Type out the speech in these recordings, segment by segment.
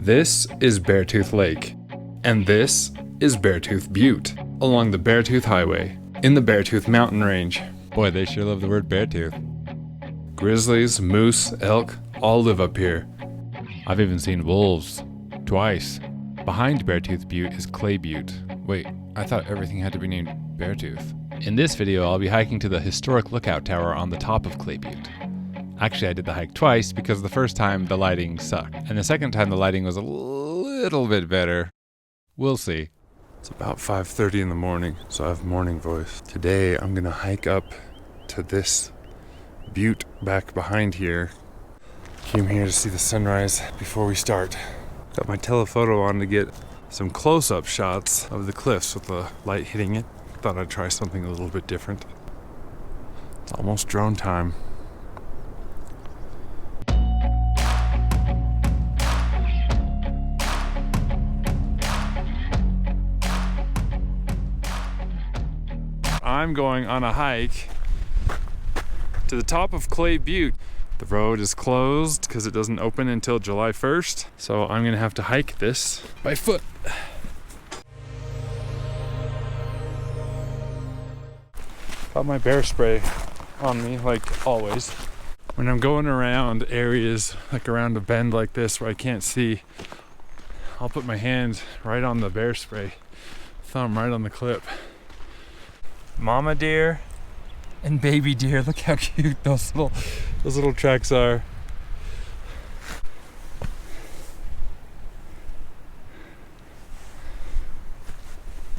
This is Beartooth Lake, and this is Beartooth Butte, along the Beartooth Highway, in the Beartooth Mountain Range. Boy, they sure love the word Beartooth. Grizzlies, moose, elk, all live up here. I've even seen wolves. Twice. Behind Beartooth Butte is Clay Butte. Wait, I thought everything had to be named Beartooth. In this video, I'll be hiking to the historic lookout tower on the top of Clay Butte. Actually, I did the hike twice because the first time the lighting sucked, and the second time the lighting was a little bit better. We'll see. It's about 5:30 in the morning, so I have morning voice. Today, I'm gonna hike up to this butte back behind here. Came here to see the sunrise before we start. Got my telephoto on to get some close-up shots of the cliffs with the light hitting it. Thought I'd try something a little bit different. It's almost drone time. I'm going on a hike to the top of Clay Butte. The road is closed because it doesn't open until July 1st, so I'm gonna have to hike this by foot. Got my bear spray on me, like always. When I'm going around areas, like around a bend like this where I can't see, I'll put my hand right on the bear spray, thumb right on the clip. Mama deer and baby deer. Look how cute those little tracks are.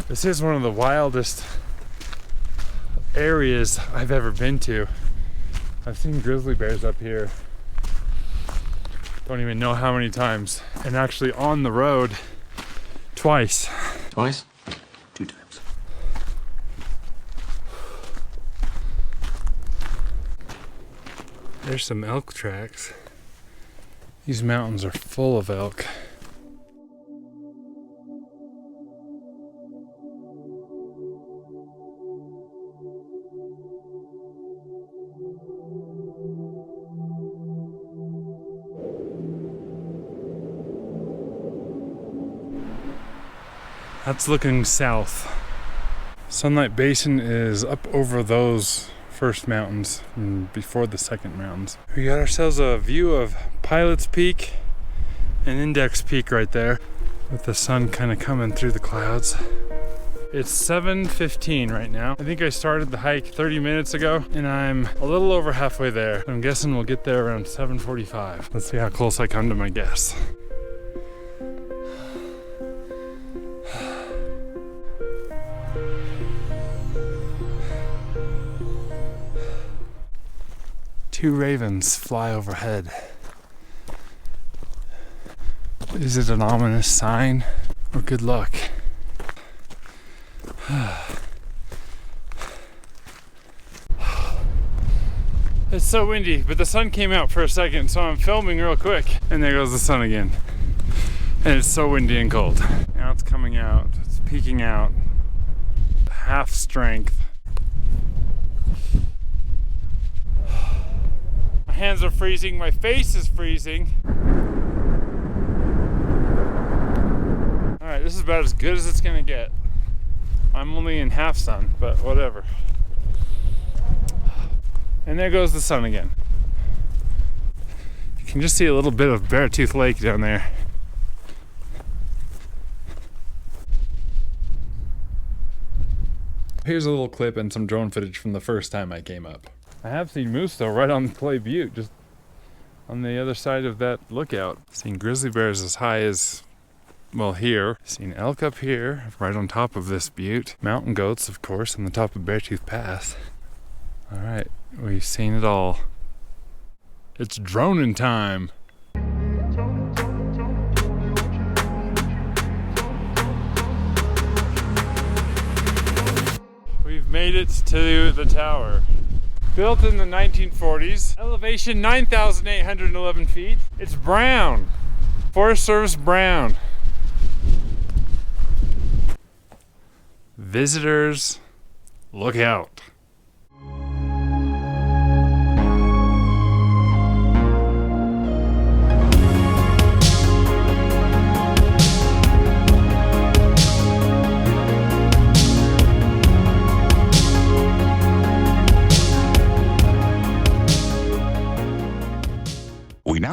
This is one of the wildest areas I've ever been to. I've seen grizzly bears up here. Don't even know how many times. And actually on the road twice. Twice? 2 times. There's some elk tracks. These mountains are full of elk. That's looking south. Sunlight Basin is up over those first mountains and before the second mountains. We got ourselves a view of Pilot's Peak and Index Peak right there, with the sun kind of coming through the clouds. It's 7:15 right now. I think I started the hike 30 minutes ago and I'm a little over halfway there. I'm guessing we'll get there around 7:45. Let's see how close I come to my guess. Two ravens fly overhead. Is it an ominous sign or good luck? It's so windy, but the sun came out for a second, so I'm filming real quick. And there goes the sun again. And it's so windy and cold. Now it's coming out, it's peeking out. Half strength. Hands are freezing, my face is freezing. Alright, this is about as good as it's gonna get. I'm only in half sun, but whatever. And there goes the sun again. You can just see a little bit of Beartooth Lake down there. Here's a little clip and some drone footage from the first time I came up. I have seen moose though, right on Clay Butte, just on the other side of that lookout. Seen grizzly bears as high as, well, here. Seen elk up here, right on top of this butte. Mountain goats, of course, on the top of Beartooth Pass. All right, we've seen it all. It's droning time. We've made it to the tower. Built in the 1940s, elevation 9,811 feet. It's brown, Forest Service brown. Visitors, look out.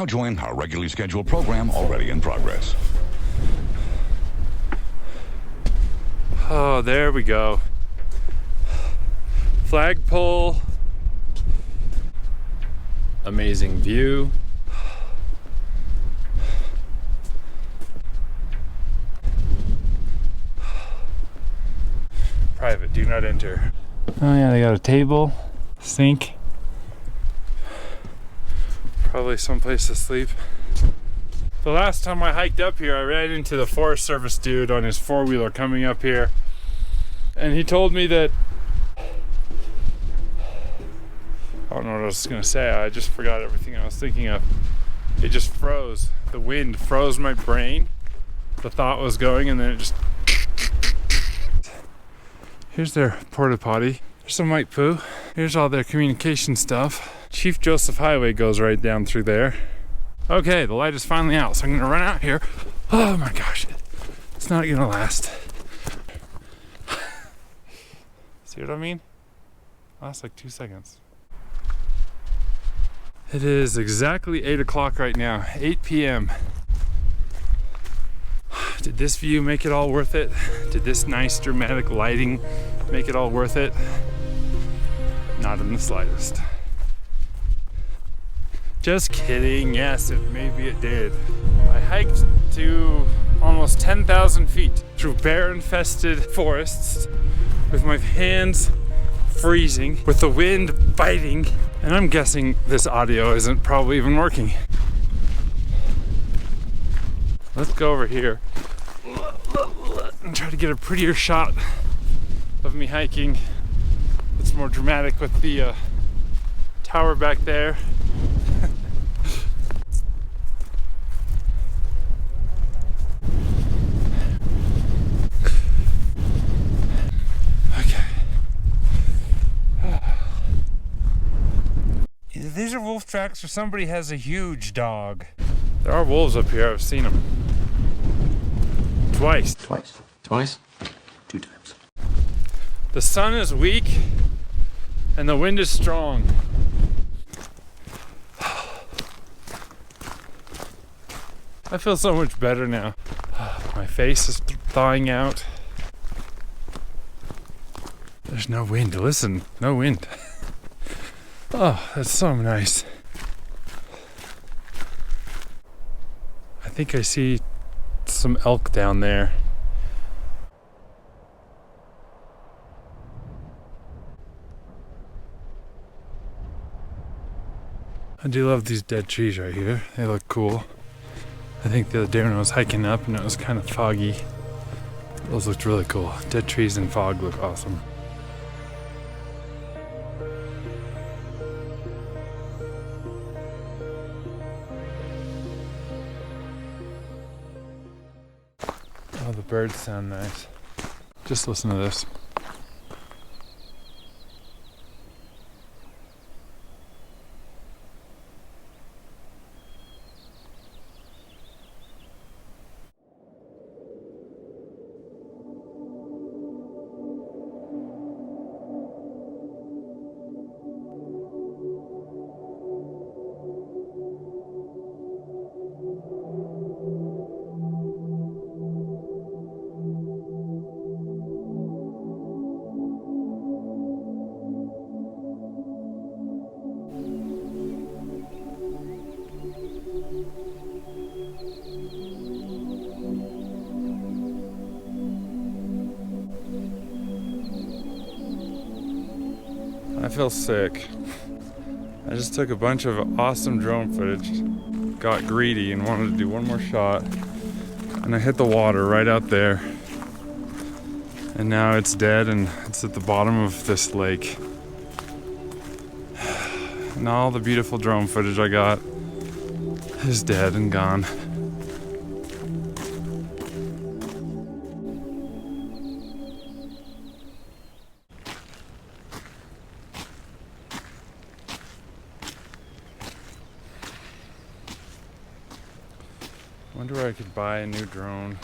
join our regularly scheduled program already in progress. Oh, there we go. Flagpole. Amazing view. Private, do not enter. Oh yeah, they got a table, sink. Probably someplace to sleep. The last time I hiked up here, I ran into the Forest Service dude on his four-wheeler coming up here. And he told me that, I don't know what I was gonna say, I just forgot everything I was thinking of. It just froze. The wind froze my brain. The thought was going and then it just... Here's their porta potty. There's some white poo. Here's all their communication stuff. Chief Joseph Highway goes right down through there. Okay, the light is finally out, so I'm gonna run out here. Oh my gosh, it's not gonna last. See what I mean? Lasts like 2 seconds. It is exactly 8 o'clock right now, 8 p.m. Did this view make it all worth it? Did this nice dramatic lighting make it all worth it? Not in the slightest. Just kidding, yes, maybe it did. I hiked to almost 10,000 feet through bear-infested forests with my hands freezing, with the wind biting, and I'm guessing this audio isn't probably even working. Let's go over here and try to get a prettier shot of me hiking. It's more dramatic with the tower back there. Either these are wolf tracks or somebody has a huge dog. There are wolves up here, I've seen them. Twice. Twice. Twice? 2 times. The sun is weak and the wind is strong. I feel so much better now. My face is thawing out. There's no wind, listen, no wind. Oh, that's so nice. I think I see some elk down there. I do love these dead trees right here. They look cool. I think the other day when I was hiking up and it was kind of foggy, those looked really cool. Dead trees and fog look awesome. Oh, the birds sound nice. Just listen to this. I feel sick. I just took a bunch of awesome drone footage, got greedy and wanted to do one more shot, and I hit the water right out there. And now it's dead and it's at the bottom of this lake. And all the beautiful drone footage I got is dead and gone. I wonder where I could buy a new drone.